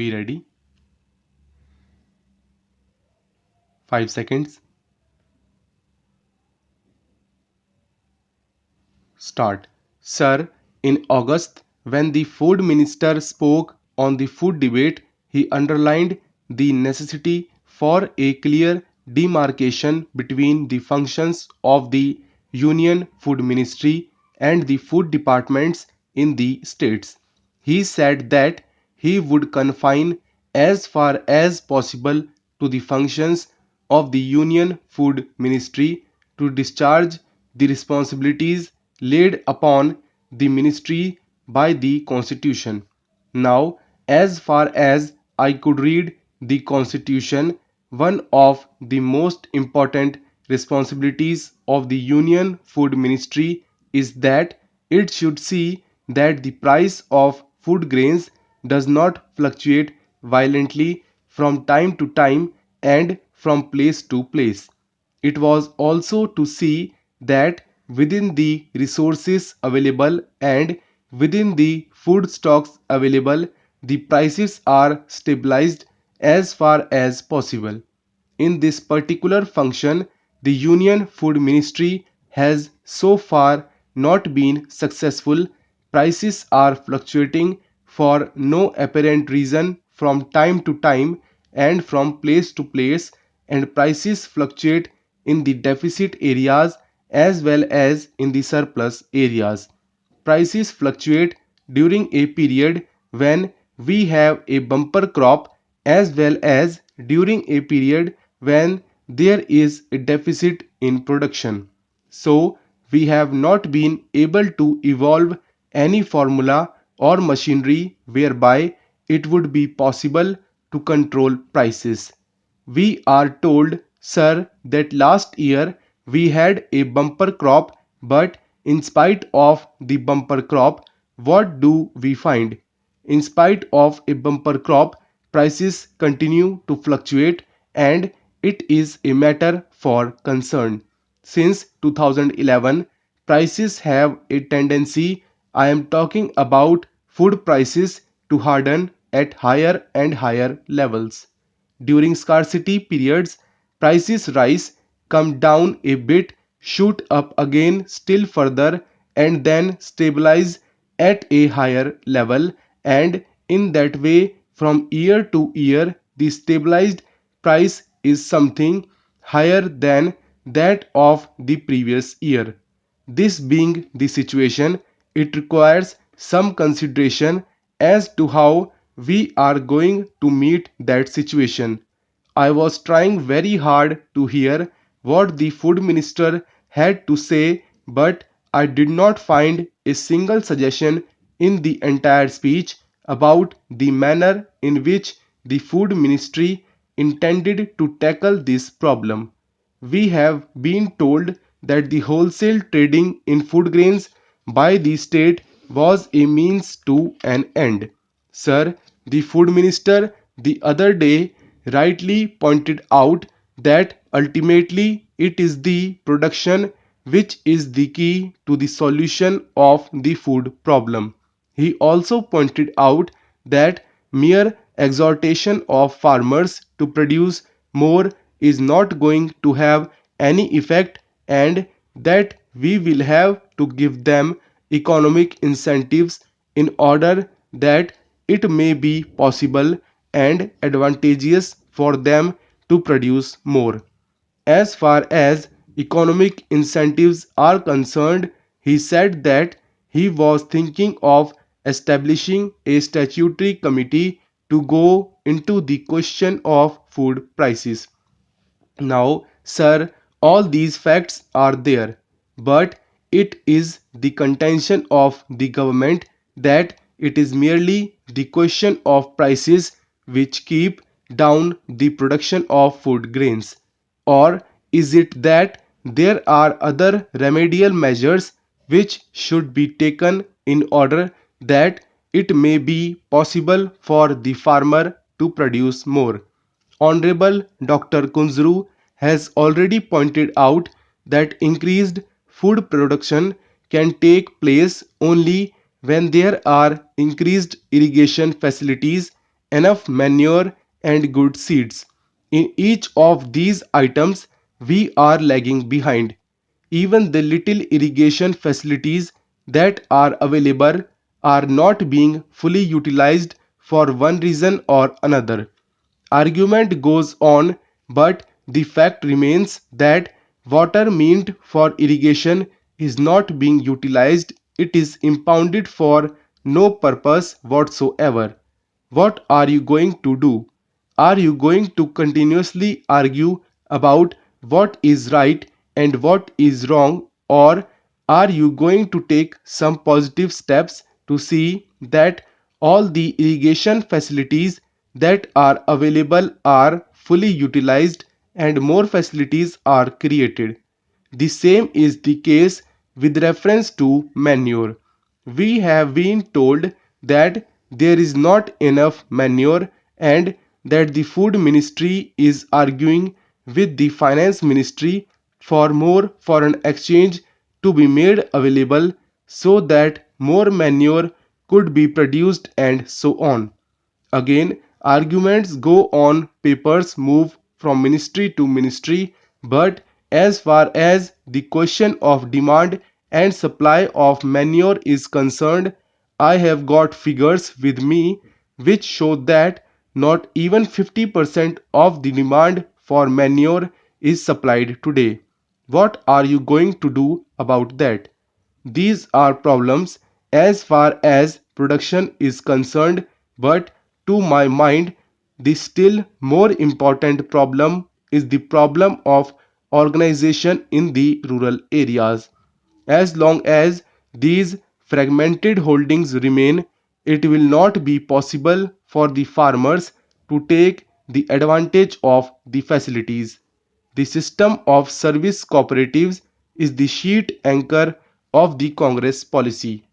Be ready. 5 seconds. Start. Sir, in August, when the food minister spoke on the food debate, he underlined the necessity for a clear demarcation between the functions of the Union Food Ministry and the food departments in the states. He said that he would confine as far as possible to the functions of the Union Food Ministry to discharge the responsibilities laid upon the ministry by the Constitution. Now, as far as I could read the Constitution, one of the most important responsibilities of the Union Food Ministry is that it should see that the price of food grains does not fluctuate violently from time to time and from place to place. It was also to see that within the resources available and within the food stocks available, the prices are stabilized as far as possible. In this particular function, the Union Food Ministry has so far not been successful. Prices are fluctuating for no apparent reason from time to time and from place to place, and prices fluctuate in the deficit areas as well as in the surplus areas. Prices fluctuate during a period when we have a bumper crop as well as during a period when there is a deficit in production. So, we have not been able to evolve any formula or machinery whereby it would be possible to control prices. We are told, sir, that last year we had a bumper crop, but in spite of the bumper crop, what do we find? In spite of a bumper crop, prices continue to fluctuate, and it is a matter for concern. Since 2011, prices have a tendency, I am talking about food prices, to harden at higher and higher levels. During scarcity periods, prices rise, come down a bit, shoot up again still further, and then stabilize at a higher level, and in that way from year to year the stabilized price is something higher than that of the previous year. This being the situation, it requires some consideration as to how we are going to meet that situation. I was trying very hard to hear what the food minister had to say, but I did not find a single suggestion in the entire speech about the manner in which the food ministry intended to tackle this problem. We have been told that the wholesale trading in food grains by the state was a means to an end. Sir, the food minister the other day rightly pointed out that ultimately it is the production which is the key to the solution of the food problem. He also pointed out that mere exhortation of farmers to produce more is not going to have any effect, and that we will have to give them economic incentives in order that it may be possible and advantageous for them to produce more. As far as economic incentives are concerned, he said that he was thinking of establishing a statutory committee to go into the question of food prices. Now, sir, all these facts are there, but it is the contention of the government that it is merely the question of prices which keep down the production of food grains. Or is it that there are other remedial measures which should be taken in order that it may be possible for the farmer to produce more? Honorable Dr. Kunzru has already pointed out that increased food production can take place only when there are increased irrigation facilities enough manure and good seeds. In each of these items, we are lagging behind. Even the little irrigation facilities that are available are not being fully utilized for one reason or another. Argument goes on, but the fact remains that water meant for irrigation is not being utilized, it is impounded for no purpose whatsoever. What are you going to do? Are you going to continuously argue about what is right and what is wrong, or are you going to take some positive steps to see that all the irrigation facilities that are available are fully utilized and more facilities are created? The same is the case with reference to manure. We have been told that there is not enough manure and that the food ministry is arguing with the finance ministry for more foreign exchange to be made available so that more manure could be produced and so on. Again, arguments go on, papers move from ministry to ministry, but as far as the question of demand and supply of manure is concerned, I have got figures with me which show that not even 50% of the demand for manure is supplied today. What are you going to do about that? These are problems as far as production is concerned, but to my mind, the still more important problem is the problem of organization in the rural areas. As long as these fragmented holdings remain, it will not be possible for the farmers to take the advantage of the facilities. The system of service cooperatives is the sheet anchor of the Congress policy.